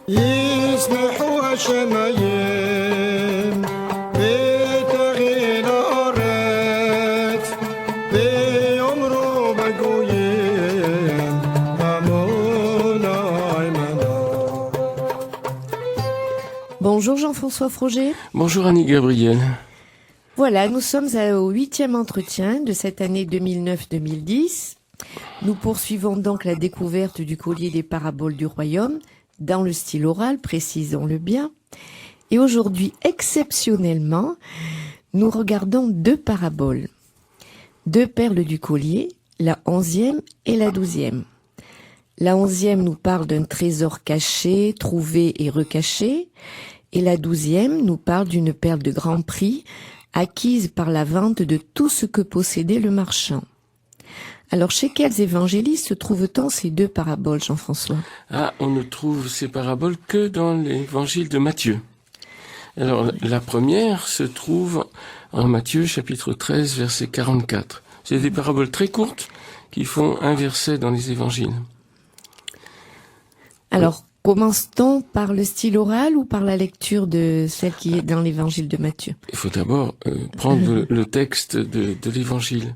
يسمحوا شمايم بتغيير أرات بيمروا بقويم مامونا عمنا. Bonjour Jean-François Froger. Bonjour Annie Gabriel. Voilà, nous sommes au 8e entretien de cette année 2009-2010. Nous poursuivons donc la découverte du collier des paraboles du royaume dans le style oral, précisons-le bien. Et aujourd'hui, exceptionnellement, nous regardons 2 paraboles. 2 perles du collier, la 11e et la 12e. La 11e nous parle d'un trésor caché, trouvé et recaché. Et la 12e nous parle d'une perle de grand prix, acquise par la vente de tout ce que possédait le marchand. Alors, chez quels évangélistes se trouve-t-on ces 2 paraboles, Jean-François? On ne trouve ces paraboles que dans l'évangile de Matthieu. Alors, la première se trouve en Matthieu, chapitre 13, verset 44. C'est des paraboles très courtes qui font un verset dans les évangiles. Alors, commence-t-on par le style oral ou par la lecture de celle qui est dans l'évangile de Matthieu? Il faut d'abord prendre le texte de l'évangile.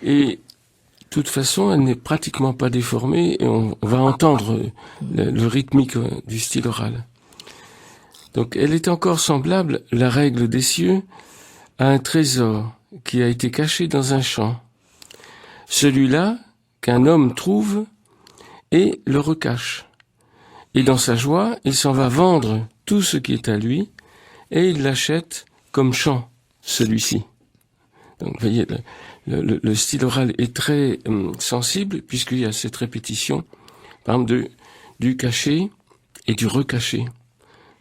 Et de toute façon, elle n'est pratiquement pas déformée et on va entendre le rythmique du style oral. Donc, elle est encore semblable, la règle des cieux, à un trésor qui a été caché dans un champ. Celui-là qu'un homme trouve et le recache. Et dans sa joie, il s'en va vendre tout ce qui est à lui et il l'achète comme champ, celui-ci. Donc, vous voyez, le style oral est très sensible puisqu'il y a cette répétition, par exemple, du caché et du recaché,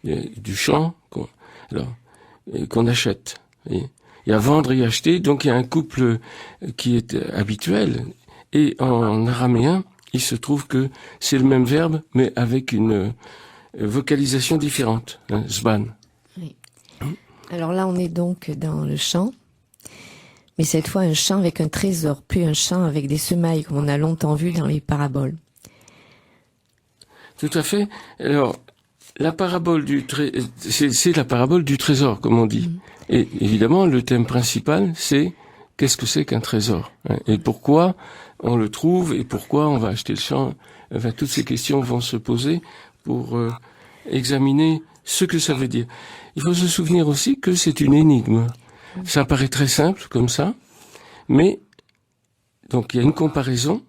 du champ qu'on achète. Il y a vendre et acheter, donc il y a un couple qui est habituel. Et en araméen, il se trouve que c'est le même verbe, mais avec une vocalisation différente, zban. Oui. Alors là, on est donc dans le champ. Mais cette fois un champ avec un trésor, plus un champ avec des semailles, comme on a longtemps vu dans les paraboles. Tout à fait. Alors, la parabole c'est la parabole du trésor, comme on dit. Et évidemment, le thème principal, c'est qu'est-ce que c'est qu'un trésor, et pourquoi on le trouve, et pourquoi on va acheter le champ. Enfin, toutes ces questions vont se poser pour examiner ce que ça veut dire. Il faut se souvenir aussi que c'est une énigme. Ça paraît très simple comme ça, mais donc il y a une comparaison,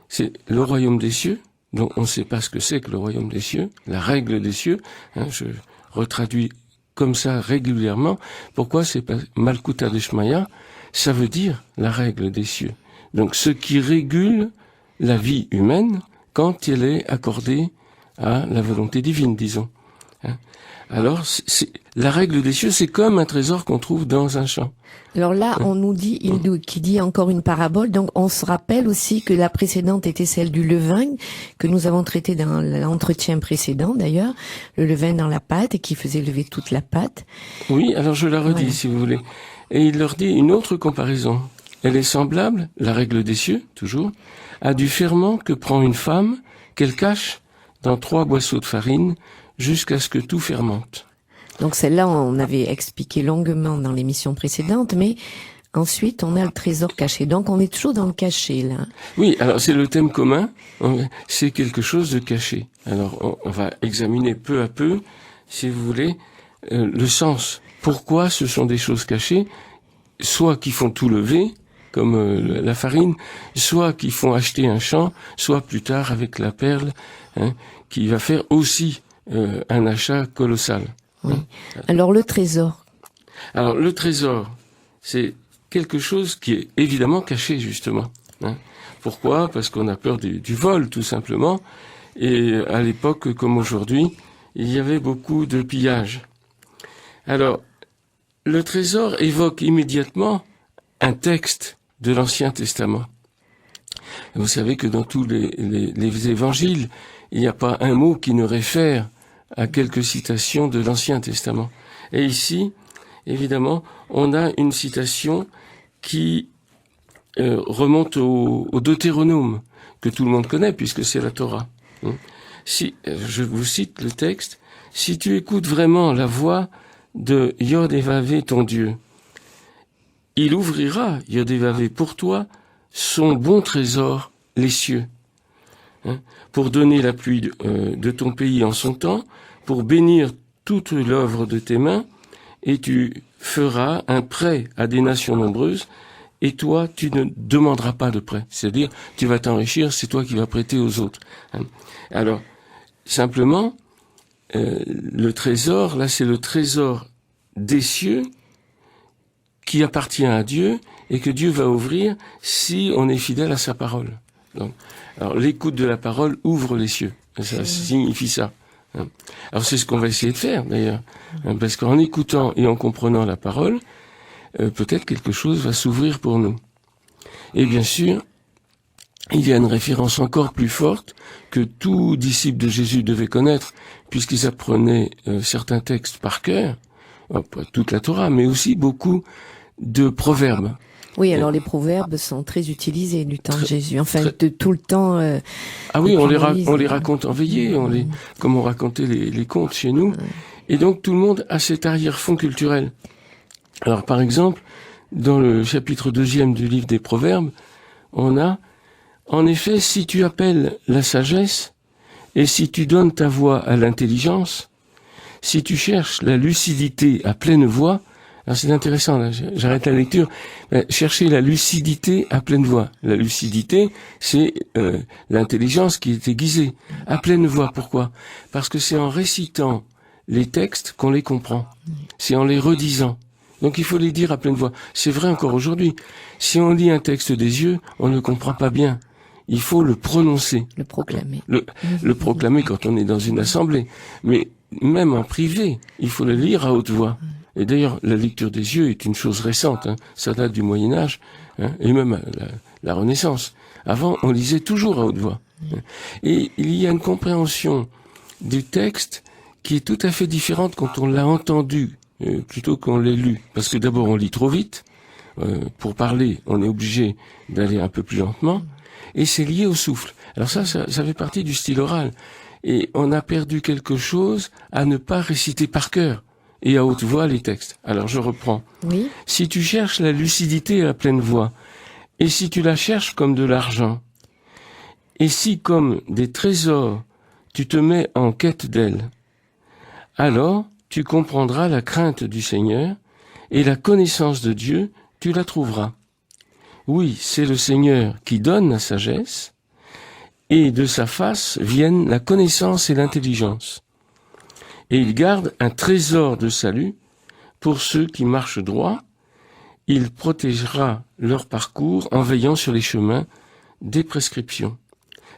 c'est le royaume des cieux, donc on ne sait pas ce que c'est que le royaume des cieux, la règle des cieux, je retraduis comme ça régulièrement. Pourquoi c'est pas Malkuta Deshmaya? Ça veut dire la règle des cieux. Donc ce qui régule la vie humaine quand elle est accordée à la volonté divine, disons. Alors, la règle des cieux, c'est comme un trésor qu'on trouve dans un champ. Alors là, on nous dit, qui dit encore une parabole, donc on se rappelle aussi que la précédente était celle du levain, que nous avons traité dans l'entretien précédent d'ailleurs, le levain dans la pâte et qui faisait lever toute la pâte. Oui, alors je la redis si vous voulez. Et il leur dit une autre comparaison. Elle est semblable, la règle des cieux, toujours, à du ferment que prend une femme, qu'elle cache dans 3 boisseaux de farine, jusqu'à ce que tout fermente. Donc celle-là, on avait expliqué longuement dans l'émission précédente, mais ensuite, on a le trésor caché. Donc on est toujours dans le caché, là. Oui, alors c'est le thème commun, c'est quelque chose de caché. Alors on va examiner peu à peu, si vous voulez, le sens. Pourquoi ce sont des choses cachées, soit qui font tout lever, comme la farine, soit qui font acheter un champ, soit plus tard avec la perle, qui va faire aussi un achat colossal. Oui. Alors le trésor. Alors le trésor, c'est quelque chose qui est évidemment caché justement. Pourquoi? Parce qu'on a peur du vol tout simplement. Et à l'époque comme aujourd'hui, il y avait beaucoup de pillages. Alors le trésor évoque immédiatement un texte de l'Ancien Testament. Vous savez que dans tous les évangiles, il n'y a pas un mot qui ne réfère à quelques citations de l'Ancien Testament. Et ici, évidemment, on a une citation qui remonte au Deutéronome, que tout le monde connaît puisque c'est la Torah. Si, je vous cite le texte, « Si tu écoutes vraiment la voix de Yod et Vavé, ton Dieu, il ouvrira, Yod et Vavé, pour toi, son bon trésor, les cieux, pour donner la pluie de ton pays en son temps, pour bénir toute l'œuvre de tes mains, et tu feras un prêt à des nations nombreuses, et toi, tu ne demanderas pas de prêt. » C'est-à-dire, tu vas t'enrichir, c'est toi qui vas prêter aux autres. Alors, simplement, le trésor, là, c'est le trésor des cieux qui appartient à Dieu et que Dieu va ouvrir si on est fidèle à sa parole. Donc, alors, l'écoute de la parole ouvre les cieux. Ça signifie ça. Alors, c'est ce qu'on va essayer de faire, d'ailleurs. Parce qu'en écoutant et en comprenant la parole, peut-être quelque chose va s'ouvrir pour nous. Et bien sûr, il y a une référence encore plus forte que tout disciple de Jésus devait connaître, puisqu'ils apprenaient certains textes par cœur, pas toute la Torah, mais aussi beaucoup de proverbes. Oui, alors les proverbes sont très utilisés du temps de Jésus, enfin de tout le temps. Ah oui, on les raconte en veillée, comme on racontait les contes chez nous. Et donc tout le monde a cet arrière-fond culturel. Alors par exemple, dans le chapitre 2e du livre des Proverbes, on a, en effet, si tu appelles la sagesse, et si tu donnes ta voix à l'intelligence, si tu cherches la lucidité à pleine voix, alors c'est intéressant, là, j'arrête la lecture, chercher la lucidité à pleine voix. La lucidité, c'est l'intelligence qui est aiguisée, à pleine voix. Pourquoi ? Parce que c'est en récitant les textes qu'on les comprend, c'est en les redisant. Donc il faut les dire à pleine voix. C'est vrai encore aujourd'hui. Si on lit un texte des yeux, on ne comprend pas bien. Il faut le prononcer. Le proclamer. Le proclamer quand on est dans une assemblée. Mais même en privé, il faut le lire à haute voix. Et d'ailleurs, la lecture des yeux est une chose récente. Ça date du Moyen-Âge, et même la Renaissance. Avant, on lisait toujours à haute voix. Et il y a une compréhension du texte qui est tout à fait différente quand on l'a entendu plutôt qu'on l'ait lu. Parce que d'abord, on lit trop vite. Pour parler, on est obligé d'aller un peu plus lentement. Et c'est lié au souffle. Alors ça fait partie du style oral. Et on a perdu quelque chose à ne pas réciter par cœur et à haute voix les textes. Alors je reprends. Oui. Si tu cherches la lucidité à pleine voix, et si tu la cherches comme de l'argent, et si comme des trésors tu te mets en quête d'elle, alors tu comprendras la crainte du Seigneur, et la connaissance de Dieu, tu la trouveras. Oui, c'est le Seigneur qui donne la sagesse, et de sa face viennent la connaissance et l'intelligence. Et il garde un trésor de salut pour ceux qui marchent droit. Il protégera leur parcours en veillant sur les chemins des prescriptions.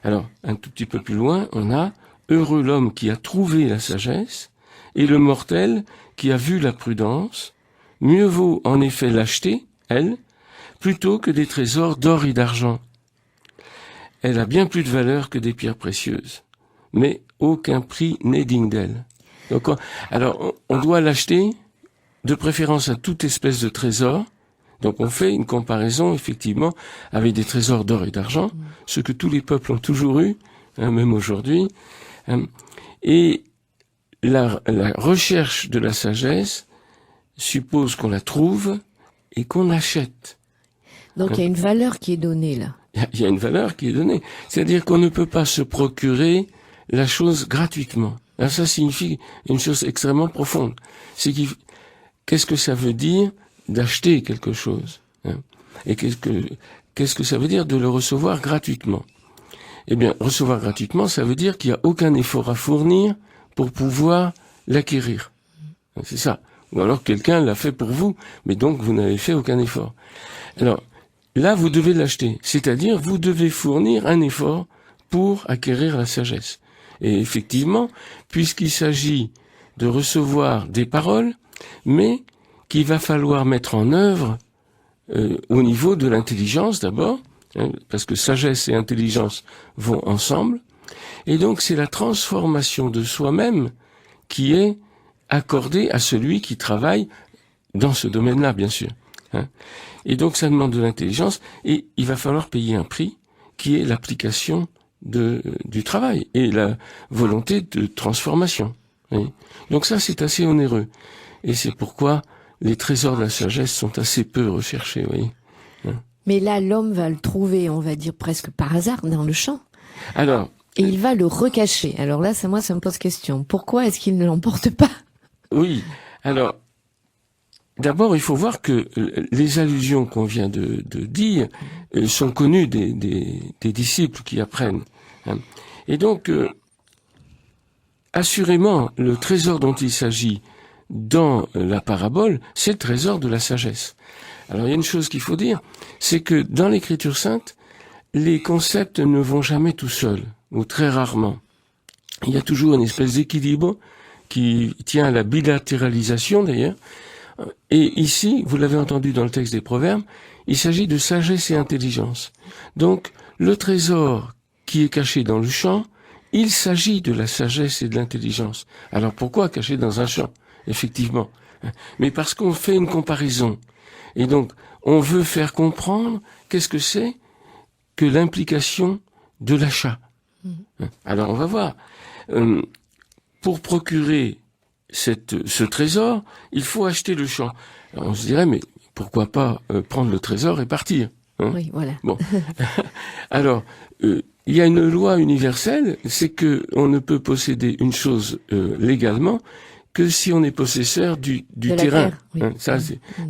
Alors, un tout petit peu plus loin, on a « Heureux l'homme qui a trouvé la sagesse, et le mortel qui a vu la prudence. Mieux vaut en effet l'acheter, elle, plutôt que des trésors d'or et d'argent. Elle a bien plus de valeur que des pierres précieuses, mais aucun prix n'est digne d'elle. » Donc, alors, on doit l'acheter, de préférence à toute espèce de trésor. Donc, on fait une comparaison, effectivement, avec des trésors d'or et d'argent, ce que tous les peuples ont toujours eu, même aujourd'hui. Et la recherche de la sagesse suppose qu'on la trouve et qu'on l'achète. Donc, il y a une valeur qui est donnée, là. Il y a une valeur qui est donnée. C'est-à-dire qu'on ne peut pas se procurer la chose gratuitement. Alors ça signifie une chose extrêmement profonde. C'est qu'est-ce que ça veut dire d'acheter quelque chose, et qu'est-ce que ça veut dire de le recevoir gratuitement? Eh bien, recevoir gratuitement, ça veut dire qu'il n'y a aucun effort à fournir pour pouvoir l'acquérir. C'est ça. Ou alors quelqu'un l'a fait pour vous, mais donc vous n'avez fait aucun effort. Alors, là, vous devez l'acheter. C'est-à-dire, vous devez fournir un effort pour acquérir la sagesse. Et effectivement, puisqu'il s'agit de recevoir des paroles, mais qu'il va falloir mettre en œuvre au niveau de l'intelligence d'abord, parce que sagesse et intelligence vont ensemble, et donc c'est la transformation de soi-même qui est accordée à celui qui travaille dans ce domaine-là, bien sûr. Hein. Et donc, ça demande de l'intelligence, et il va falloir payer un prix qui est l'application du travail et la volonté de transformation. Oui. Donc ça, c'est assez onéreux. Et c'est pourquoi les trésors de la sagesse sont assez peu recherchés, oui. Mais là, l'homme va le trouver, on va dire presque par hasard, dans le champ. Alors, Et il va le recacher. Alors là, ça me pose question. Pourquoi est-ce qu'il ne l'emporte pas? oui. Alors, d'abord, il faut voir que les allusions qu'on vient de dire sont connues des disciples qui apprennent. Hein. Et donc, assurément, le trésor dont il s'agit dans la parabole, c'est le trésor de la sagesse. Alors, il y a une chose qu'il faut dire, c'est que dans l'Écriture sainte, les concepts ne vont jamais tout seuls, ou très rarement. Il y a toujours une espèce d'équilibre qui tient à la bilatéralisation d'ailleurs. Et ici, vous l'avez entendu dans le texte des Proverbes, il s'agit de sagesse et intelligence. Donc, le trésor qui est caché dans le champ, il s'agit de la sagesse et de l'intelligence. Alors pourquoi caché dans un champ? Effectivement. Mais parce qu'on fait une comparaison. Et donc, on veut faire comprendre qu'est-ce que c'est que l'implication de l'achat. Alors, on va voir. Pour procurer ce trésor, il faut acheter le champ. Alors, on se dirait, mais pourquoi pas prendre le trésor et partir, hein? Oui, voilà. Bon. Alors, il y a une loi universelle, c'est que on ne peut posséder une chose légalement que si on est possesseur du De la terrain. terre, oui. Hein, ça,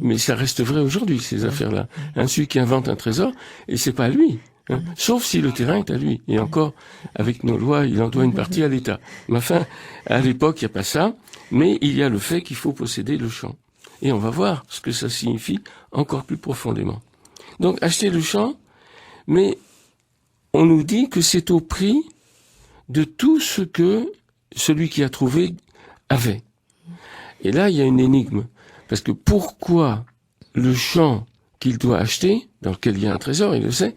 mais ça reste vrai aujourd'hui, ces affaires-là. Hein, celui qui invente un trésor, et c'est pas à lui. Hein, sauf si le terrain est à lui. Et encore, avec nos lois, il en doit une partie à l'État. Mais enfin, à l'époque, il n'y a pas ça. Mais il y a le fait qu'il faut posséder le champ. Et on va voir ce que ça signifie encore plus profondément. Donc, acheter le champ, mais on nous dit que c'est au prix de tout ce que celui qui a trouvé avait. Et là, il y a une énigme. Parce que pourquoi le champ qu'il doit acheter, dans lequel il y a un trésor, il le sait,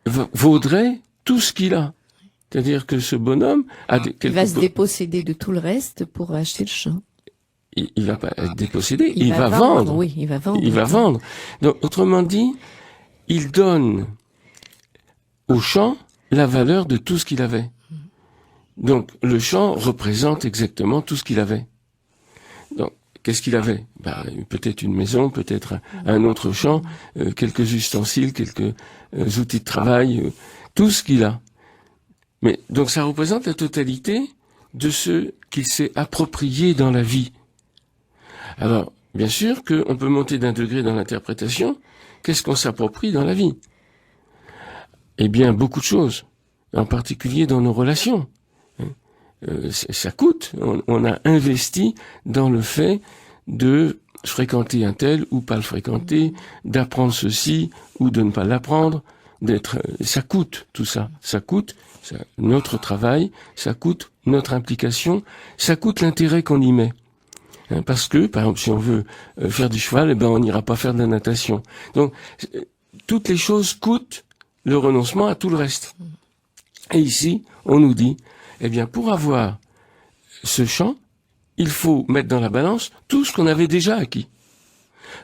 vaudrait tout ce qu'il a. C'est-à-dire que ce bonhomme a Il va se déposséder de tout le reste pour acheter le champ. Il va pas être dépossédé, il va vendre. vendre. Oui, il va vendre. Il va vendre. Donc, autrement dit, il donne au champ la valeur de tout ce qu'il avait. Donc, le champ représente exactement tout ce qu'il avait. Donc, qu'est-ce qu'il avait? Peut-être une maison, peut-être un autre champ, quelques ustensiles, quelques outils de travail, tout ce qu'il a. Mais donc, ça représente la totalité de ce qu'il s'est approprié dans la vie. Alors, bien sûr qu'on peut monter d'un degré dans l'interprétation. Qu'est-ce qu'on s'approprie dans la vie? Eh bien, beaucoup de choses, en particulier dans nos relations. Ça coûte. On a investi dans le fait de fréquenter un tel ou pas le fréquenter, d'apprendre ceci ou de ne pas l'apprendre, ça coûte tout ça. Ça coûte notre travail, ça coûte notre implication, ça coûte l'intérêt qu'on y met. Parce que, par exemple, si on veut faire du cheval, on n'ira pas faire de la natation. Donc, toutes les choses coûtent le renoncement à tout le reste. Et ici, on nous dit, pour avoir ce champ, il faut mettre dans la balance tout ce qu'on avait déjà acquis.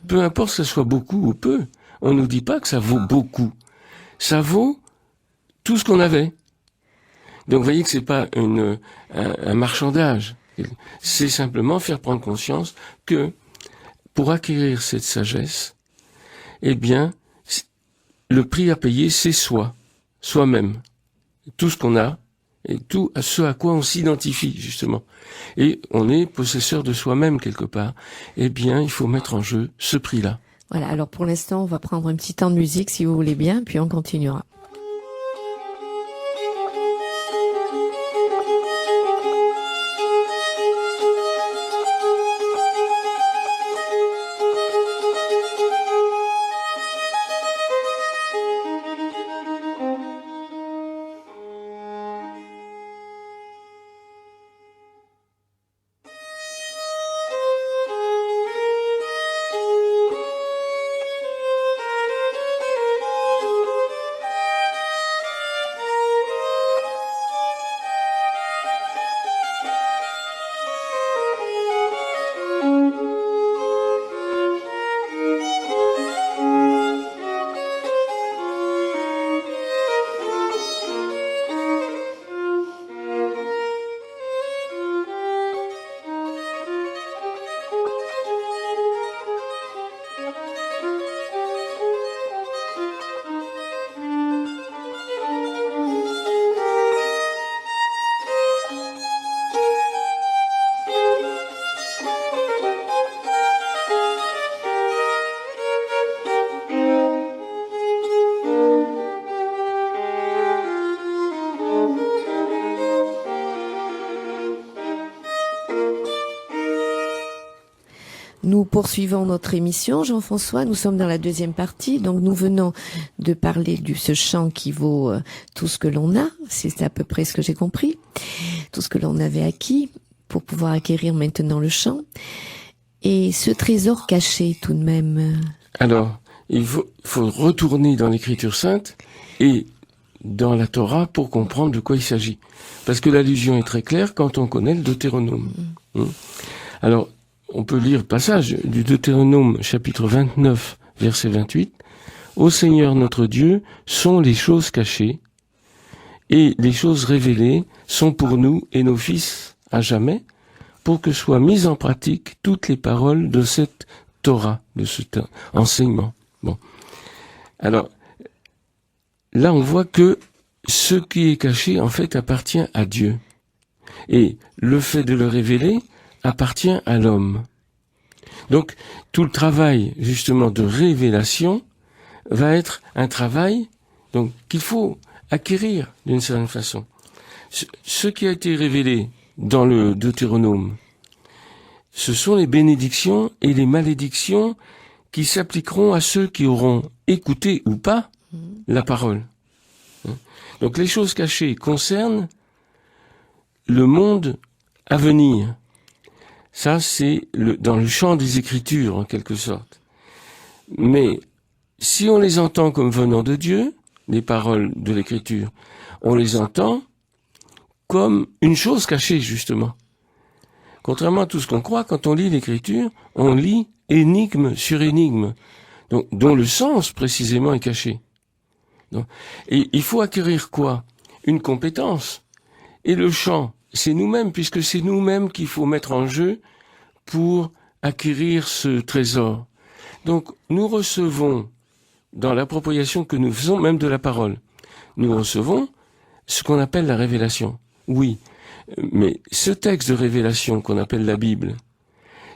Peu importe que ça soit beaucoup ou peu, on nous dit pas que ça vaut beaucoup. Ça vaut tout ce qu'on avait. Donc, vous voyez que c'est pas un marchandage. C'est simplement faire prendre conscience que pour acquérir cette sagesse, le prix à payer, c'est soi-même. Tout ce qu'on a et tout ce à quoi on s'identifie, justement. Et on est possesseur de soi-même quelque part. Il faut mettre en jeu ce prix-là. Voilà, alors pour l'instant, on va prendre un petit temps de musique, si vous voulez bien, puis on continuera. Nous poursuivons notre émission, Jean-François. Nous sommes dans la deuxième partie. Donc, nous venons de parler de ce chant qui vaut tout ce que l'on a. C'est à peu près ce que j'ai compris. Tout ce que l'on avait acquis pour pouvoir acquérir maintenant le chant. Et ce trésor caché, tout de même. Alors, il faut retourner dans l'Écriture sainte et dans la Torah pour comprendre de quoi il s'agit. Parce que l'allusion est très claire quand on connaît le Deutéronome. Alors, on peut lire le passage du Deutéronome chapitre 29, verset 28. « Ô Seigneur notre Dieu sont les choses cachées, et les choses révélées sont pour nous et nos fils à jamais, pour que soient mises en pratique toutes les paroles de cette Torah, de cet enseignement. » Bon. Alors, là on voit que ce qui est caché, en fait, appartient à Dieu. Et le fait de le révéler appartient à l'homme. Donc, tout le travail, justement, de révélation va être un travail donc qu'il faut acquérir d'une certaine façon. Ce qui a été révélé dans le Deutéronome, ce sont les bénédictions et les malédictions qui s'appliqueront à ceux qui auront écouté ou pas la parole. Donc les choses cachées concernent le monde à venir. Ça, c'est dans le champ des Écritures, en quelque sorte. Mais si on les entend comme venant de Dieu, les paroles de l'Écriture, on les entend comme une chose cachée, justement. Contrairement à tout ce qu'on croit, quand on lit l'Écriture, on lit énigme sur énigme, donc, dont le sens, précisément, est caché. Donc, et il faut acquérir quoi? Une compétence. Et le chant, c'est nous-mêmes, puisque c'est nous-mêmes qu'il faut mettre en jeu pour acquérir ce trésor. Donc, nous recevons, dans l'appropriation que nous faisons même de la parole, nous recevons ce qu'on appelle la révélation. Oui, mais ce texte de révélation qu'on appelle la Bible,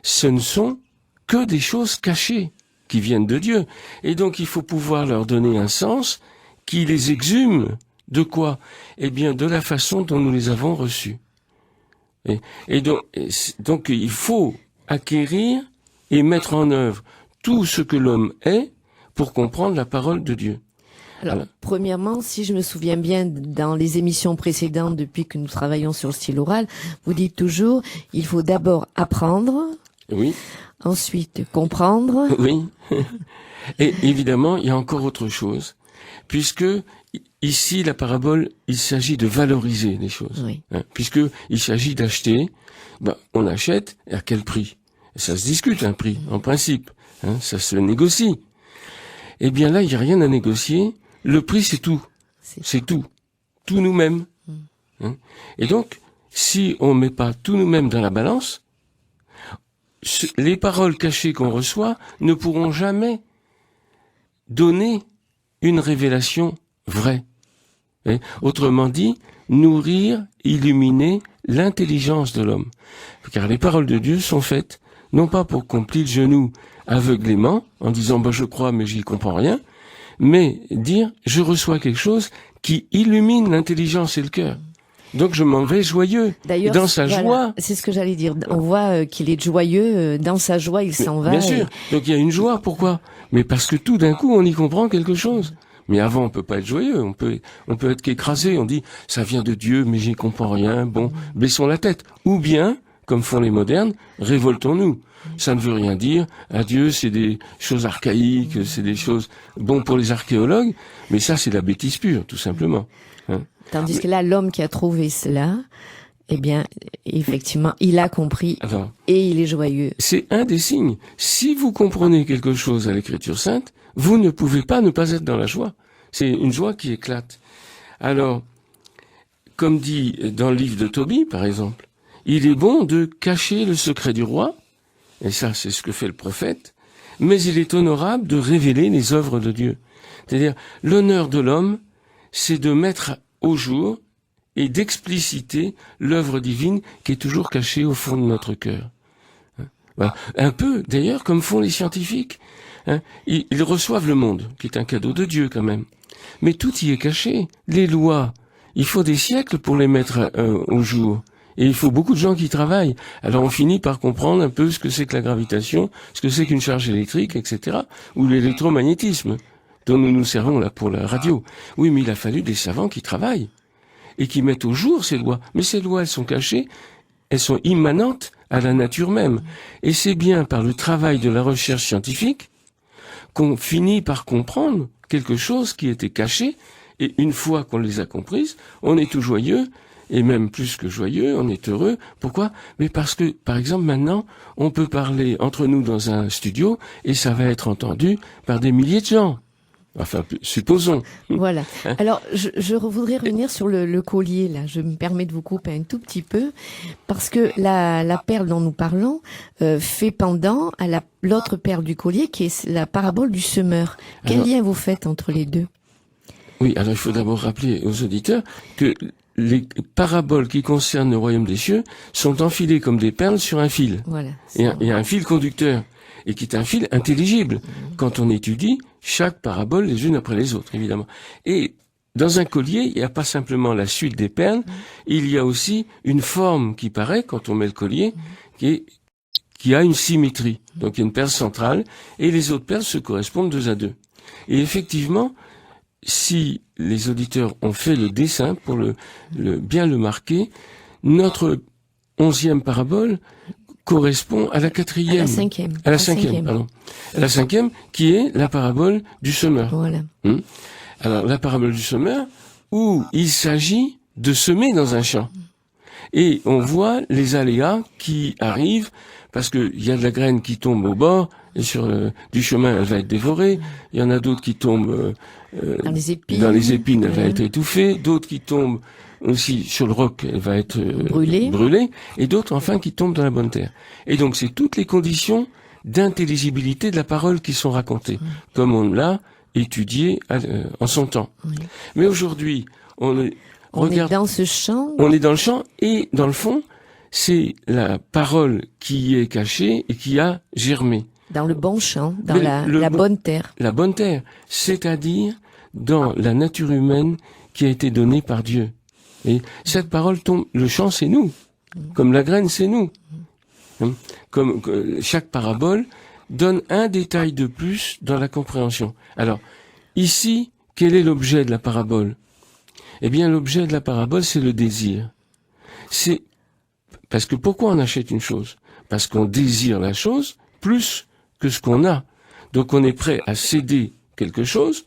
ce ne sont que des choses cachées qui viennent de Dieu. Et donc, il faut pouvoir leur donner un sens qui les exhume de quoi? Eh bien, de la façon dont nous les avons reçus. Et donc, il faut acquérir et mettre en œuvre tout ce que l'homme est pour comprendre la parole de Dieu. Alors, premièrement, si je me souviens bien, dans les émissions précédentes, depuis que nous travaillons sur le style oral, vous dites toujours, il faut d'abord apprendre. Oui. Ensuite, comprendre. Oui. Et évidemment, il y a encore autre chose. Puisque, ici, la parabole, il s'agit de valoriser les choses. Oui. Puisque il s'agit d'acheter, on achète, et à quel prix? Ça se discute, un prix, en principe. Ça se négocie. Eh bien là, il n'y a rien à négocier. Le prix, c'est tout. C'est tout. Tout nous-mêmes. Et donc, si on met pas tout nous-mêmes dans la balance, les paroles cachées qu'on reçoit ne pourront jamais donner une révélation vraie. Autrement dit, nourrir, illuminer l'intelligence de l'homme. Car les paroles de Dieu sont faites, non pas pour qu'on plie le genou aveuglément, en disant je crois mais j'y comprends rien, mais dire je reçois quelque chose qui illumine l'intelligence et le cœur. Donc je m'en vais joyeux. D'ailleurs, dans sa joie. C'est ce que j'allais dire. On voit qu'il est joyeux, dans sa joie il s'en va. Bien sûr. Donc il y a une joie, pourquoi? Mais parce que tout d'un coup on y comprend quelque chose. Mais avant on peut pas être joyeux, on peut être qu'écrasé, on dit ça vient de Dieu mais j'y comprends rien, bon, baissons la tête. Ou bien, comme font les modernes, révoltons-nous. Ça ne veut rien dire. À Dieu, c'est des choses archaïques, c'est des choses bon pour les archéologues, mais ça, c'est la bêtise pure, tout simplement. Tandis que là, l'homme qui a trouvé cela, eh bien, effectivement, il a compris et il est joyeux. C'est un des signes. Si vous comprenez quelque chose à l'Écriture sainte, vous ne pouvez pas ne pas être dans la joie. C'est une joie qui éclate. Alors, comme dit dans le livre de Tobie, par exemple, il est bon de cacher le secret du roi, et ça, c'est ce que fait le prophète, mais il est honorable de révéler les œuvres de Dieu. C'est-à-dire, l'honneur de l'homme, c'est de mettre au jour et d'expliciter l'œuvre divine qui est toujours cachée au fond de notre cœur. Voilà. Un peu, d'ailleurs, comme font les scientifiques. Ils reçoivent le monde, qui est un cadeau de Dieu quand même. Mais tout y est caché. Les lois, il faut des siècles pour les mettre au jour. Et il faut beaucoup de gens qui travaillent. Alors on finit par comprendre un peu ce que c'est que la gravitation, ce que c'est qu'une charge électrique, etc. Ou l'électromagnétisme, dont nous nous servons là pour la radio. Oui, mais il a fallu des savants qui travaillent et qui mettent au jour ces lois. Mais ces lois, elles sont cachées, elles sont immanentes à la nature même. Et c'est bien par le travail de la recherche scientifique qu'on finit par comprendre quelque chose qui était caché. Et une fois qu'on les a comprises, on est tout joyeux. Et même plus que joyeux, on est heureux. Pourquoi? Mais parce que, par exemple, maintenant, on peut parler entre nous dans un studio et ça va être entendu par des milliers de gens. Enfin, supposons. Voilà. Alors, je voudrais revenir sur le collier, là. Je me permets de vous couper un tout petit peu, parce que la perle dont nous parlons fait pendant à l'autre perle du collier, qui est la parabole du semeur. Quel lien vous faites entre les deux? Oui, alors il faut d'abord rappeler aux auditeurs que les paraboles qui concernent le royaume des cieux sont enfilées comme des perles sur un fil. Voilà. Et un fil conducteur. Et qui est un fil intelligible. Quand on étudie chaque parabole les unes après les autres, évidemment. Et dans un collier, il n'y a pas simplement la suite des perles, il y a aussi une forme qui paraît, quand on met le collier, qui a une symétrie. Donc il y a une perle centrale, et les autres perles se correspondent 2 à 2. Et effectivement, si les auditeurs ont fait le dessin pour bien le marquer, notre 11e parabole correspond à la 4e. À la 5e. À la 5e, pardon. À la 5e, qui est la parabole du semeur. Voilà. Alors, la parabole du semeur, où il s'agit de semer dans un champ. Et on voit les aléas qui arrivent, parce que il y a de la graine qui tombe au bord, et sur du chemin, elle va être dévorée. Il y en a d'autres qui tombent dans les épines, elle va être étouffée. D'autres qui tombent aussi sur le roc, elle va être brûlée. Et d'autres, enfin, qui tombent dans la bonne terre. Et donc, c'est toutes les conditions d'intelligibilité de la parole qui sont racontées, comme on l'a étudié en son temps. Oui. Mais aujourd'hui, on est dans ce champ. On est dans le champ, et dans le fond, c'est la parole qui est cachée et qui a germé. Dans le bon champ, dans la bonne terre. La bonne terre, c'est-à-dire dans la nature humaine qui a été donnée par Dieu. Et cette parole tombe, le champ c'est nous, comme la graine c'est nous. Comme chaque parabole donne un détail de plus dans la compréhension. Alors, ici, quel est l'objet de la parabole? Eh bien, l'objet de la parabole, c'est le désir. C'est parce que pourquoi on achète une chose? Parce qu'on désire la chose plus que ce qu'on a. Donc on est prêt à céder quelque chose.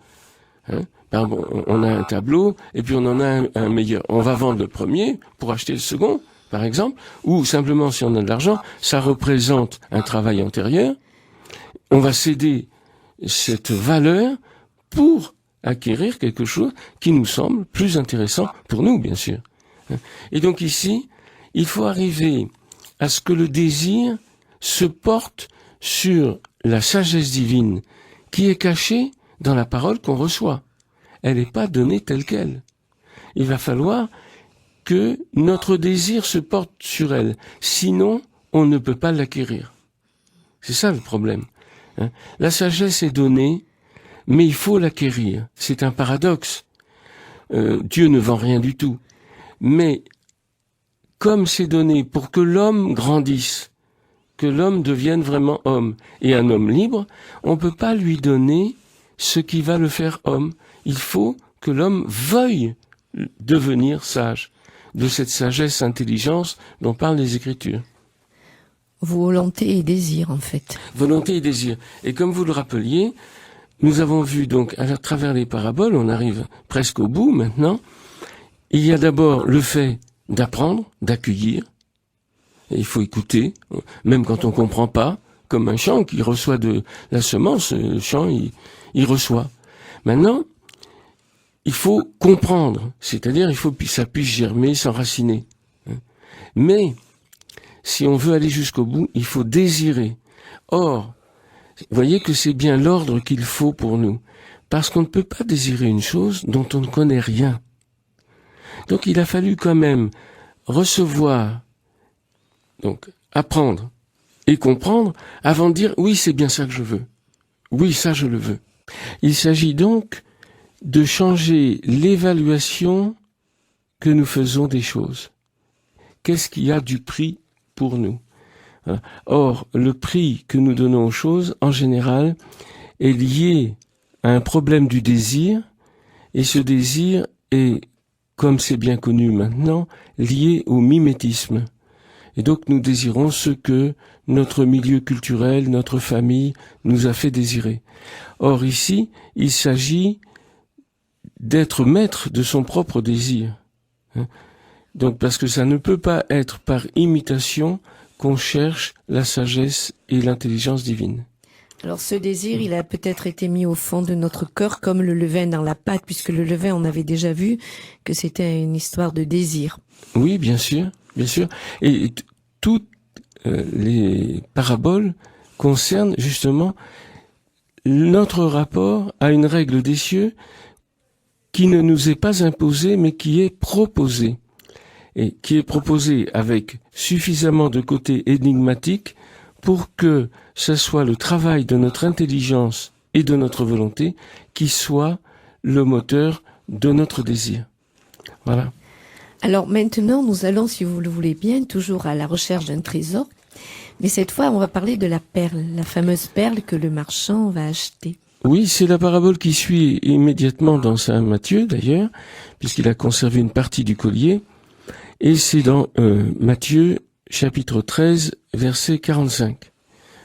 On a un tableau et puis on en a un meilleur. On va vendre le premier pour acheter le second, par exemple. Ou simplement, si on a de l'argent, ça représente un travail antérieur. On va céder cette valeur pour acquérir quelque chose qui nous semble plus intéressant pour nous, bien sûr. Et donc ici, il faut arriver à ce que le désir se porte sur la sagesse divine qui est cachée dans la parole qu'on reçoit. Elle n'est pas donnée telle qu'elle. Il va falloir que notre désir se porte sur elle. Sinon, on ne peut pas l'acquérir. C'est ça le problème. La sagesse est donnée, mais il faut l'acquérir. C'est un paradoxe. Dieu ne vend rien du tout. Mais comme c'est donné pour que l'homme grandisse, que l'homme devienne vraiment homme, et un homme libre, on ne peut pas lui donner ce qui va le faire homme. Il faut que l'homme veuille devenir sage, de cette sagesse, intelligence dont parlent les Écritures. Volonté et désir, en fait. Volonté et désir. Et comme vous le rappeliez, nous avons vu donc à travers les paraboles, on arrive presque au bout maintenant, il y a d'abord le fait d'apprendre, d'accueillir. Et il faut écouter, même quand on comprend pas, comme un champ qui reçoit de la semence, le champ, il reçoit. Maintenant, il faut comprendre, c'est-à-dire il faut que ça puisse germer, s'enraciner. Mais, si on veut aller jusqu'au bout, il faut désirer. Or, vous voyez que c'est bien l'ordre qu'il faut pour nous, parce qu'on ne peut pas désirer une chose dont on ne connaît rien. Donc il a fallu quand même recevoir, donc apprendre et comprendre avant de dire oui, c'est bien ça que je veux. Oui, ça je le veux. Il s'agit donc de changer l'évaluation que nous faisons des choses. qu'est-ce qui a du prix pour nous. Or, le prix que nous donnons aux choses, en général, est lié à un problème du désir, et ce désir est, comme c'est bien connu maintenant, lié au mimétisme. Et donc nous désirons ce que notre milieu culturel, notre famille nous a fait désirer. Or ici, il s'agit d'être maître de son propre désir. Donc parce que ça ne peut pas être par imitation qu'on cherche la sagesse et l'intelligence divine. Alors ce désir, il a peut-être été mis au fond de notre cœur comme le levain dans la pâte, puisque le levain, on avait déjà vu que c'était une histoire de désir. Oui, bien sûr, bien sûr. Et toutes les paraboles concernent justement notre rapport à une règle des cieux qui ne nous est pas imposée, mais qui est proposée. Et qui est proposée avec suffisamment de côté énigmatique pour que ce soit le travail de notre intelligence et de notre volonté qui soit le moteur de notre désir. Voilà. Alors maintenant, nous allons, si vous le voulez bien, toujours à la recherche d'un trésor. Mais cette fois, on va parler de la perle, la fameuse perle que le marchand va acheter. Oui, c'est la parabole qui suit immédiatement dans Saint Matthieu, d'ailleurs, puisqu'il a conservé une partie du collier. Et c'est dans Matthieu, chapitre 13, verset 45.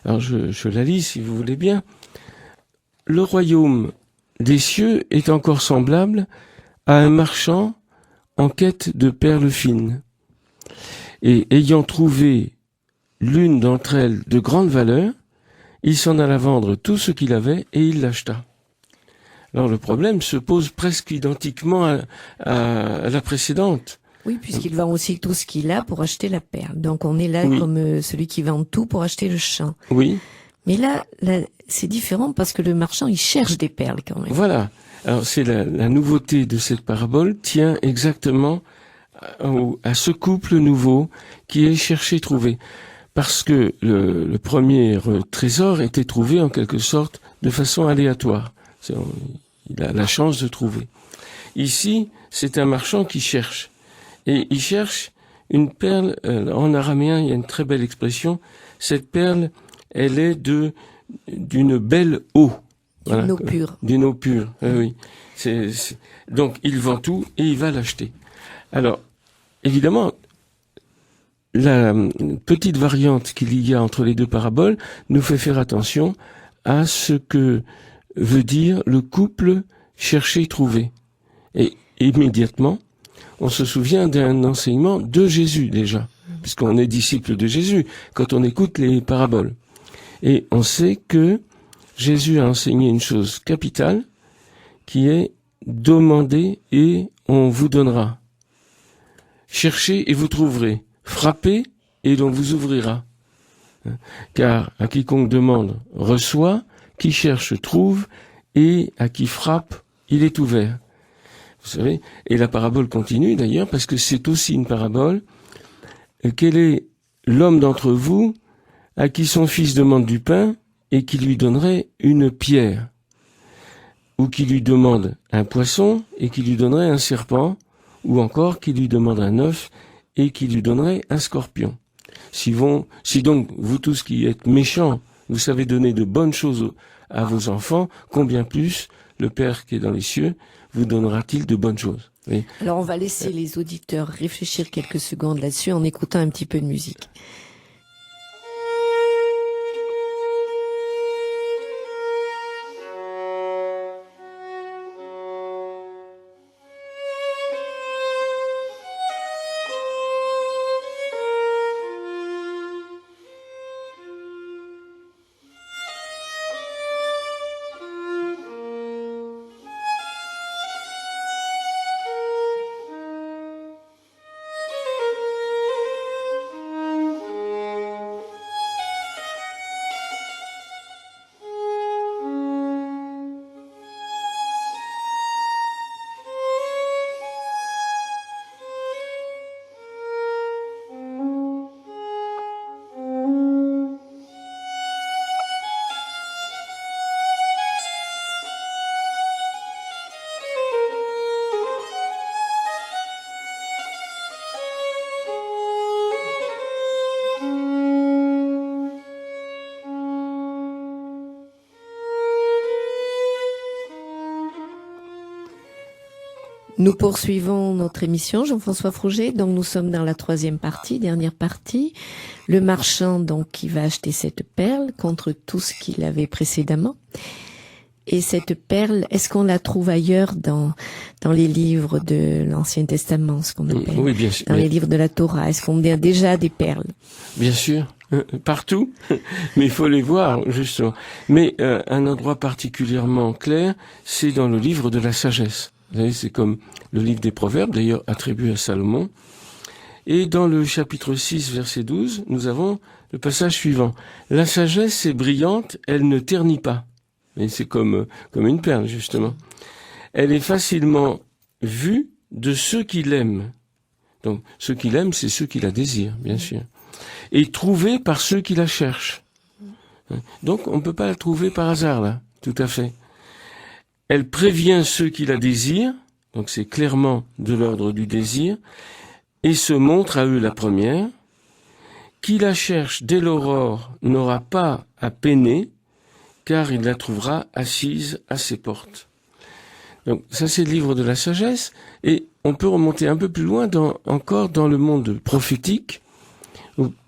Alors je la lis, si vous voulez bien. Le royaume des cieux est encore semblable à un marchand en quête de perles fines. Et ayant trouvé l'une d'entre elles de grande valeur, il s'en alla vendre tout ce qu'il avait et il l'acheta. Alors le problème se pose presque identiquement à la précédente. Oui, puisqu'il vend aussi tout ce qu'il a pour acheter la perle. Donc on est là Oui. comme celui qui vend tout pour acheter le champ. Oui, Mais là, c'est différent parce que le marchand, il cherche des perles quand même. voilà. Alors c'est la nouveauté de cette parabole tient exactement à ce couple nouveau qui est cherché trouvé. Parce que le premier trésor était trouvé en quelque sorte de façon aléatoire. Il a la chance de trouver. Ici, c'est un marchand qui cherche. Et il cherche une perle, en araméen, il y a une très belle expression. Cette perle, elle est d'une belle eau. Voilà, D'une eau pure. D'une eau pure, oui. Donc, il vend tout et il va l'acheter. Alors, évidemment, la petite variante qu'il y a entre les deux paraboles nous fait faire attention à ce que veut dire le couple chercher-trouver. Et immédiatement, on se souvient d'un enseignement de Jésus déjà, puisqu'on est disciple de Jésus quand on écoute les paraboles. Et on sait que Jésus a enseigné une chose capitale, qui est demandez et on vous donnera. Cherchez et vous trouverez. Frappez et l'on vous ouvrira. Car à quiconque demande reçoit, qui cherche trouve, et à qui frappe, il est ouvert. Vous savez, et la parabole continue d'ailleurs, parce que c'est aussi une parabole. Quel est l'homme d'entre vous à qui son fils demande du pain et qui lui donnerait une pierre? Ou qui lui demande un poisson et qui lui donnerait un serpent? Ou encore qui lui demande un œuf et qui lui donnerait un scorpion? Si donc vous tous qui êtes méchants, vous savez donner de bonnes choses à vos enfants, combien plus le Père qui est dans les cieux vous donnera-t-il de bonnes choses? Oui. Alors on va laisser les auditeurs réfléchir quelques secondes là-dessus en écoutant un petit peu de musique. Nous poursuivons notre émission, Jean-François Frouget. Donc, nous sommes dans la troisième partie, dernière partie. Le marchand, donc, qui va acheter cette perle contre tout ce qu'il avait précédemment. Et cette perle, est-ce qu'on la trouve ailleurs dans les livres de l'Ancien Testament, ce qu'on appelle? Oui, bien sûr. Dans les livres de la Torah, est-ce qu'on a déjà des perles? Bien sûr, partout, mais il faut les voir, justement. Mais un endroit particulièrement clair, c'est dans le livre de la sagesse. Vous savez, c'est comme le livre des Proverbes, d'ailleurs attribué à Salomon. Et dans le chapitre 6, verset 12, nous avons le passage suivant. La sagesse est brillante, elle ne ternit pas. Et c'est comme une perle, justement. Elle est facilement vue de ceux qui l'aiment. Donc, ceux qui l'aiment, c'est ceux qui la désirent, bien sûr. Et trouvée par ceux qui la cherchent. Donc, on ne peut pas la trouver par hasard, là. Tout à fait. Elle prévient ceux qui la désirent. Donc, c'est clairement de l'ordre du désir. Et se montre à eux la première. Qui la cherche dès l'aurore n'aura pas à peiner, car il la trouvera assise à ses portes. Donc ça c'est le livre de la sagesse, et on peut remonter un peu plus loin encore dans le monde prophétique,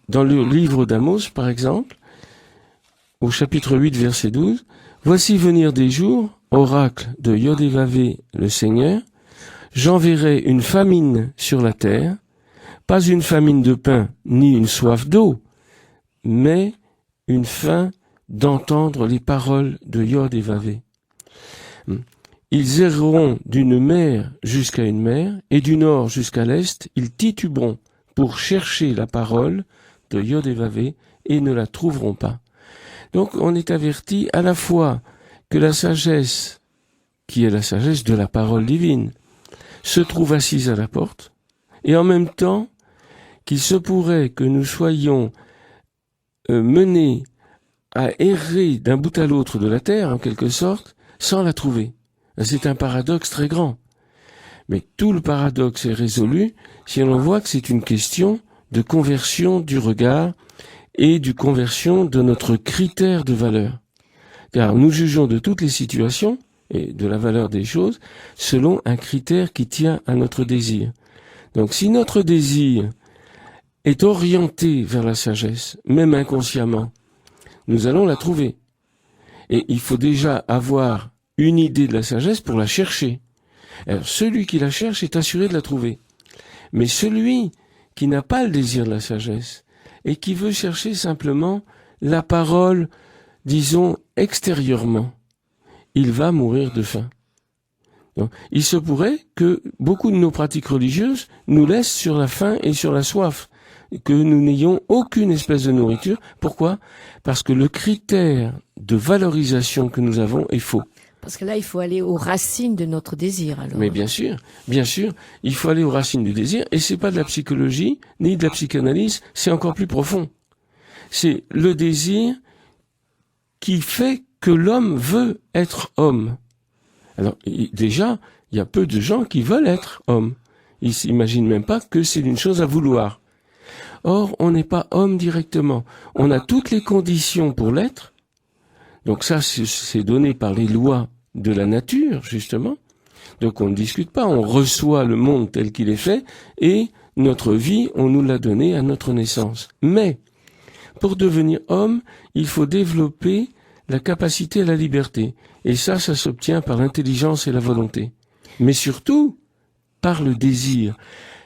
dans le livre d'Amos par exemple, au chapitre 8 verset 12, « Voici venir des jours, oracle de Yod-Hé-Vavé le Seigneur, j'enverrai une famine sur la terre, pas une famine de pain ni une soif d'eau, mais une faim d'entendre les paroles de Yod-Hé-Vavé. Ils erreront d'une mer jusqu'à une mer, et du nord jusqu'à l'est, ils tituberont pour chercher la parole de Yod-Hé-Vavé et ne la trouveront pas. Donc on est averti à la fois que la sagesse, qui est la sagesse de la parole divine, se trouve assise à la porte, et en même temps qu'il se pourrait que nous soyons menés à errer d'un bout à l'autre de la terre, en quelque sorte, sans la trouver. C'est un paradoxe très grand. Mais tout le paradoxe est résolu si on voit que c'est une question de conversion du regard et du conversion de notre critère de valeur. Car nous jugeons de toutes les situations et de la valeur des choses selon un critère qui tient à notre désir. Donc si notre désir est orienté vers la sagesse, même inconsciemment, nous allons la trouver. Et il faut déjà avoir une idée de la sagesse pour la chercher. Alors, celui qui la cherche est assuré de la trouver. Mais celui qui n'a pas le désir de la sagesse et qui veut chercher simplement la parole, disons, extérieurement, il va mourir de faim. Donc, il se pourrait que beaucoup de nos pratiques religieuses nous laissent sur la faim et sur la soif, que nous n'ayons aucune espèce de nourriture. Pourquoi? Parce que le critère de valorisation que nous avons est faux. Parce que là, il faut aller aux racines de notre désir, alors. Mais bien sûr, il faut aller aux racines du désir, et c'est pas de la psychologie, ni de la psychanalyse, c'est encore plus profond. C'est le désir qui fait que l'homme veut être homme. Alors, déjà, il y a peu de gens qui veulent être hommes. Ils s'imaginent même pas que c'est une chose à vouloir. Or, on n'est pas homme directement. On a toutes les conditions pour l'être. Donc ça, c'est donné par les lois de la nature, justement. Donc on ne discute pas, on reçoit le monde tel qu'il est fait, et notre vie, on nous l'a donné à notre naissance. Mais, pour devenir homme, il faut développer la capacité à la liberté. Et ça s'obtient par l'intelligence et la volonté. Mais surtout, par le désir.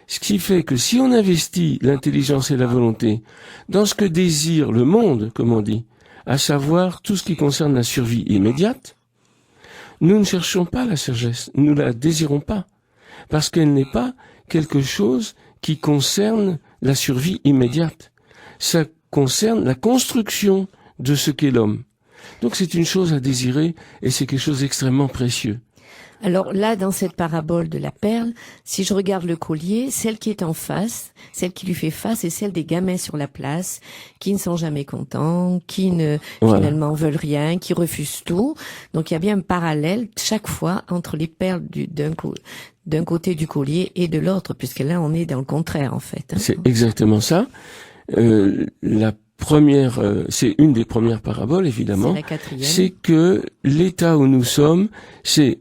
Ce qui fait que si on investit l'intelligence et la volonté dans ce que désire le monde, comme on dit, à savoir tout ce qui concerne la survie immédiate, nous ne cherchons pas la sagesse, nous la désirons pas, parce qu'elle n'est pas quelque chose qui concerne la survie immédiate. Ça concerne la construction de ce qu'est l'homme. Donc c'est une chose à désirer et c'est quelque chose d'extrêmement précieux. Alors là, dans cette parabole de la perle, si je regarde le collier, celle qui est en face, celle qui lui fait face, est celle des gamins sur la place, qui ne sont jamais contents, qui ne finalement veulent rien, qui refusent tout. Donc il y a bien un parallèle chaque fois entre les perles d'un côté du collier et de l'autre, puisque là on est dans le contraire en fait. Hein. C'est exactement ça. La première, c'est une des premières paraboles évidemment. C'est la quatrième. C'est que l'état où nous sommes, c'est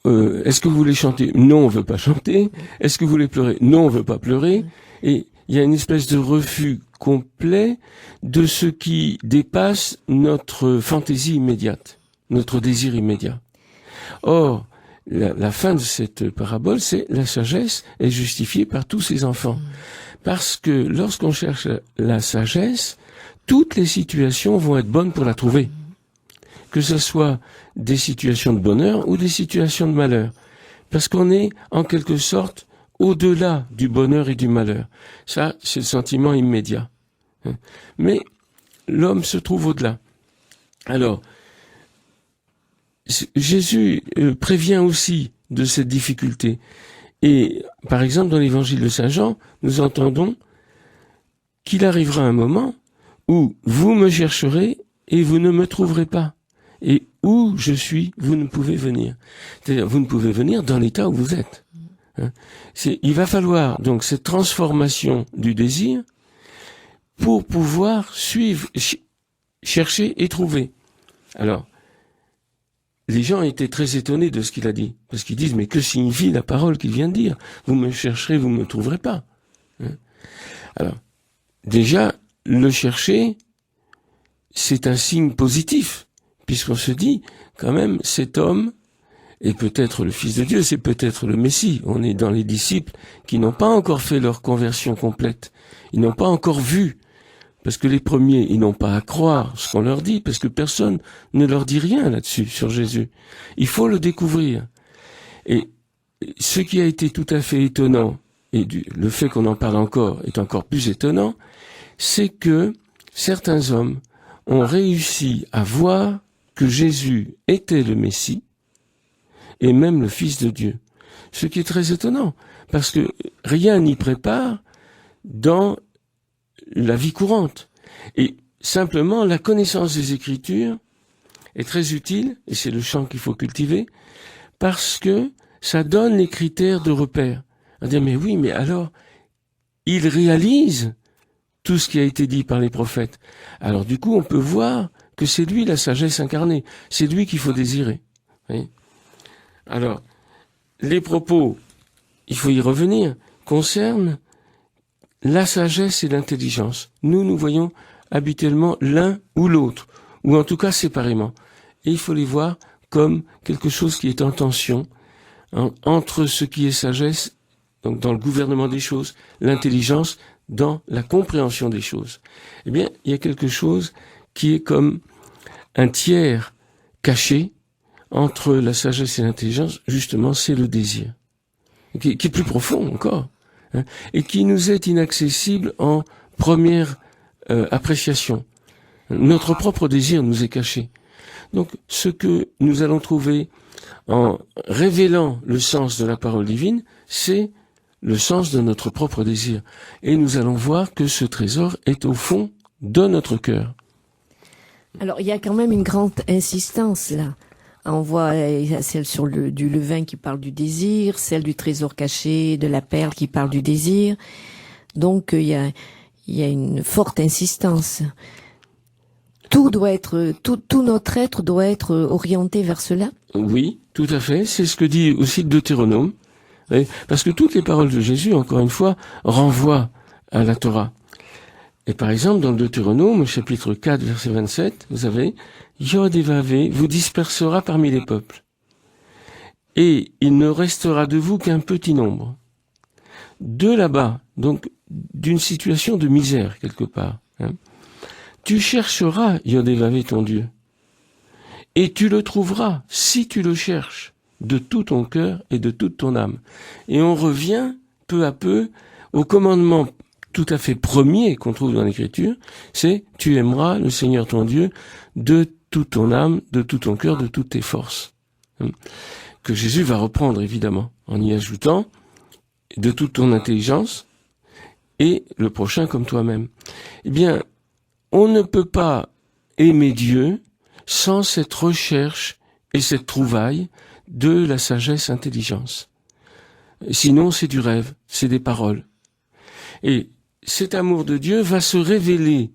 est-ce que vous voulez chanter? Non, on veut pas chanter. Est-ce que vous voulez pleurer? Non, on veut pas pleurer. Et il y a une espèce de refus complet de ce qui dépasse notre fantaisie immédiate, notre désir immédiat. Or, la fin de cette parabole, c'est la sagesse est justifiée par tous ses enfants. Parce que lorsqu'on cherche la sagesse, toutes les situations vont être bonnes pour la trouver. Que ce soit des situations de bonheur ou des situations de malheur. Parce qu'on est, en quelque sorte, au-delà du bonheur et du malheur. Ça, c'est le sentiment immédiat. Mais l'homme se trouve au-delà. Alors, Jésus prévient aussi de cette difficulté. Et, par exemple, dans l'évangile de Saint Jean, nous entendons qu'il arrivera un moment où vous me chercherez et vous ne me trouverez pas. Et où je suis, vous ne pouvez venir. C'est-à-dire, vous ne pouvez venir dans l'état où vous êtes. Il va falloir donc cette transformation du désir pour pouvoir suivre, chercher et trouver. Alors, les gens étaient très étonnés de ce qu'il a dit, parce qu'ils disent, mais que signifie la parole qu'il vient de dire? Vous me chercherez, vous ne me trouverez pas. Alors, déjà, le chercher, c'est un signe positif, puisqu'on se dit, quand même, cet homme est peut-être le Fils de Dieu, c'est peut-être le Messie. On est dans les disciples qui n'ont pas encore fait leur conversion complète. Ils n'ont pas encore vu. Parce que les premiers, ils n'ont pas à croire ce qu'on leur dit, parce que personne ne leur dit rien là-dessus, sur Jésus. Il faut le découvrir. Et ce qui a été tout à fait étonnant, et le fait qu'on en parle encore est encore plus étonnant, c'est que certains hommes ont réussi à voir que Jésus était le Messie, et même le Fils de Dieu. Ce qui est très étonnant, parce que rien n'y prépare dans la vie courante. Et simplement, la connaissance des Écritures est très utile, et c'est le champ qu'il faut cultiver, parce que ça donne les critères de repère. On dit, mais oui, mais alors, il réalise tout ce qui a été dit par les prophètes. Alors du coup, on peut voir que c'est lui la sagesse incarnée, c'est lui qu'il faut désirer. Oui. Alors, les propos, il faut y revenir, concernent la sagesse et l'intelligence. Nous voyons habituellement l'un ou l'autre, ou en tout cas séparément. Et il faut les voir comme quelque chose qui est en tension entre ce qui est sagesse, donc dans le gouvernement des choses, l'intelligence dans la compréhension des choses. Eh bien, il y a quelque chose qui est comme un tiers caché entre la sagesse et l'intelligence, justement, c'est le désir, qui est plus profond encore, et qui nous est inaccessible en première appréciation. Notre propre désir nous est caché. Donc, ce que nous allons trouver en révélant le sens de la parole divine, c'est le sens de notre propre désir. Et nous allons voir que ce trésor est au fond de notre cœur. Alors, il y a quand même une grande insistance là. On voit celle sur du levain qui parle du désir, celle du trésor caché, de la perle qui parle du désir. Donc, il y a une forte insistance. Tout notre être doit être orienté vers cela. Oui, tout à fait. C'est ce que dit aussi le Deutéronome. Parce que toutes les paroles de Jésus, encore une fois, renvoient à la Torah. Et par exemple, dans le Deutéronome, au chapitre 4, verset 27, vous avez « Yod et Vavé vous dispersera parmi les peuples, et il ne restera de vous qu'un petit nombre. » De là-bas, donc d'une situation de misère quelque part, tu chercheras Yod et Vavé ton Dieu, et tu le trouveras si tu le cherches de tout ton cœur et de toute ton âme. Et on revient peu à peu au commandement tout à fait premier qu'on trouve dans l'Écriture, c'est « Tu aimeras le Seigneur ton Dieu de toute ton âme, de tout ton cœur, de toutes tes forces. » Que Jésus va reprendre évidemment, en y ajoutant « de toute ton intelligence et le prochain comme toi-même. » Eh bien, on ne peut pas aimer Dieu sans cette recherche et cette trouvaille de la sagesse-intelligence. Sinon, c'est du rêve, c'est des paroles. Et cet amour de Dieu va se révéler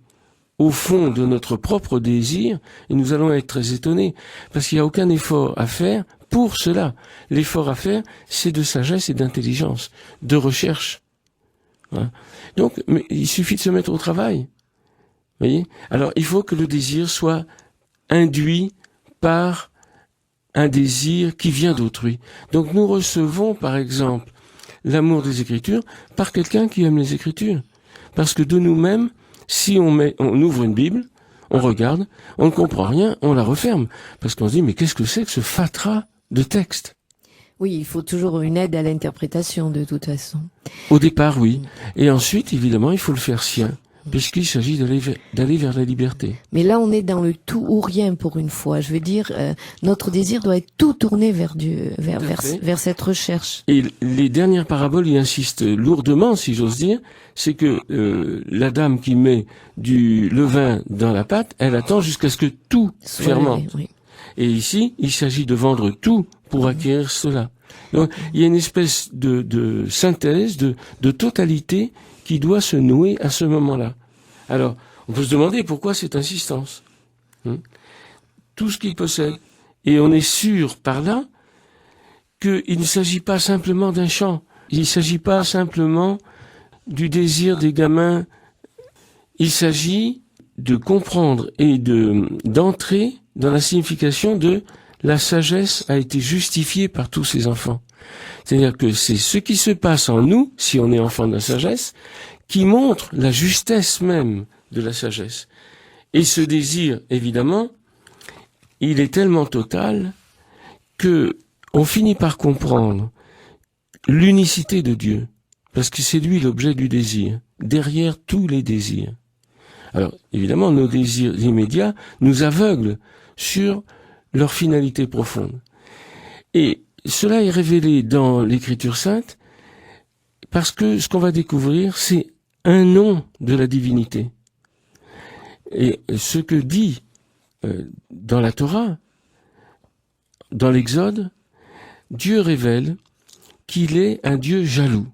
au fond de notre propre désir, et nous allons être très étonnés, parce qu'il n'y a aucun effort à faire pour cela. L'effort à faire, c'est de sagesse et d'intelligence, de recherche. Voilà. Donc, mais il suffit de se mettre au travail. Vous voyez? Alors, il faut que le désir soit induit par un désir qui vient d'autrui. Donc, nous recevons, par exemple, l'amour des Écritures par quelqu'un qui aime les Écritures. Parce que de nous-mêmes, si on ouvre une Bible, on regarde, on ne comprend rien, on la referme. Parce qu'on se dit, mais qu'est-ce que c'est que ce fatras de texte? Oui, il faut toujours une aide à l'interprétation de toute façon. Au départ, oui. Et ensuite, évidemment, il faut le faire sien, puisqu'il s'agit d'aller vers la liberté. Mais là, on est dans le tout ou rien pour une fois. Je veux dire, notre désir doit être tout tourné vers Dieu, vers cette recherche. Et les dernières paraboles y insistent lourdement, si j'ose dire, c'est que la dame qui met du levain dans la pâte, elle attend jusqu'à ce que tout fermente. Oui. Et ici, il s'agit de vendre tout pour acquérir cela. Donc, il y a une espèce de synthèse, de totalité qui doit se nouer à ce moment-là. Alors, on peut se demander pourquoi cette insistance. Tout ce qu'il possède. Et on est sûr par là qu'il ne s'agit pas simplement d'un chant. Il ne s'agit pas simplement du désir des gamins. Il s'agit de comprendre et d'entrer dans la signification de la sagesse a été justifiée par tous ces enfants. C'est-à-dire que c'est ce qui se passe en nous, si on est enfant de la sagesse, qui montre la justesse même de la sagesse. Et ce désir, évidemment, il est tellement total que on finit par comprendre l'unicité de Dieu, parce que c'est lui l'objet du désir, derrière tous les désirs. Alors, évidemment, nos désirs immédiats nous aveuglent sur leur finalité profonde. Et cela est révélé dans l'Écriture sainte parce que ce qu'on va découvrir, c'est un nom de la divinité. Et ce que dit dans la Torah, dans l'Exode, Dieu révèle qu'il est un Dieu jaloux.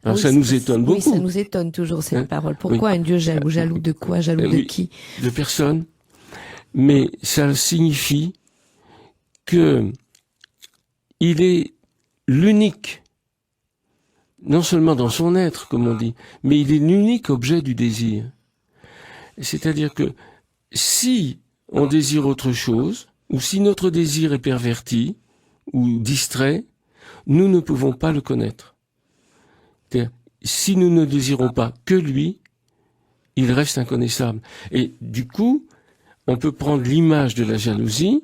Alors ça nous étonne beaucoup. Oui, ça nous étonne toujours cette parole. Pourquoi un Dieu jaloux? Jaloux de quoi? Jaloux de qui? De personne. Mais ça signifie que il est l'unique, non seulement dans son être, comme on dit, mais il est l'unique objet du désir. C'est-à-dire que si on désire autre chose, ou si notre désir est perverti ou distrait, nous ne pouvons pas le connaître. C'est-à-dire, si nous ne désirons pas que lui, il reste inconnaissable. Et du coup, on peut prendre l'image de la jalousie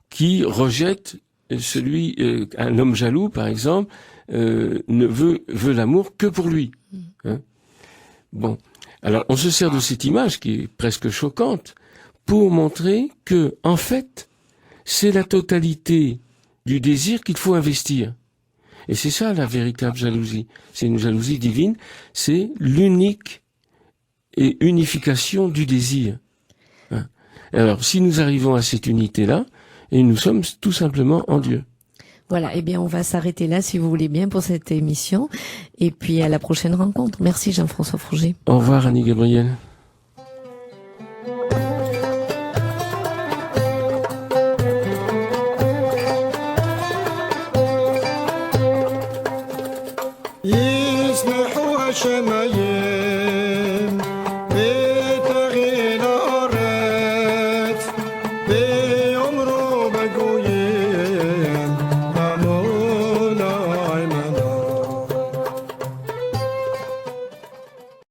qui rejette un homme jaloux, par exemple, ne veut l'amour que pour lui. Bon. Alors, on se sert de cette image qui est presque choquante pour montrer que, en fait, c'est la totalité du désir qu'il faut investir. Et c'est ça la véritable jalousie. C'est une jalousie divine, c'est l'unique et unification du désir. Alors, si nous arrivons à cette unité-là, et nous sommes tout simplement en Dieu. Voilà, eh bien on va s'arrêter là si vous voulez bien pour cette émission. Et puis à la prochaine rencontre. Merci Jean-François Frouget. Au revoir Annie Gabriel.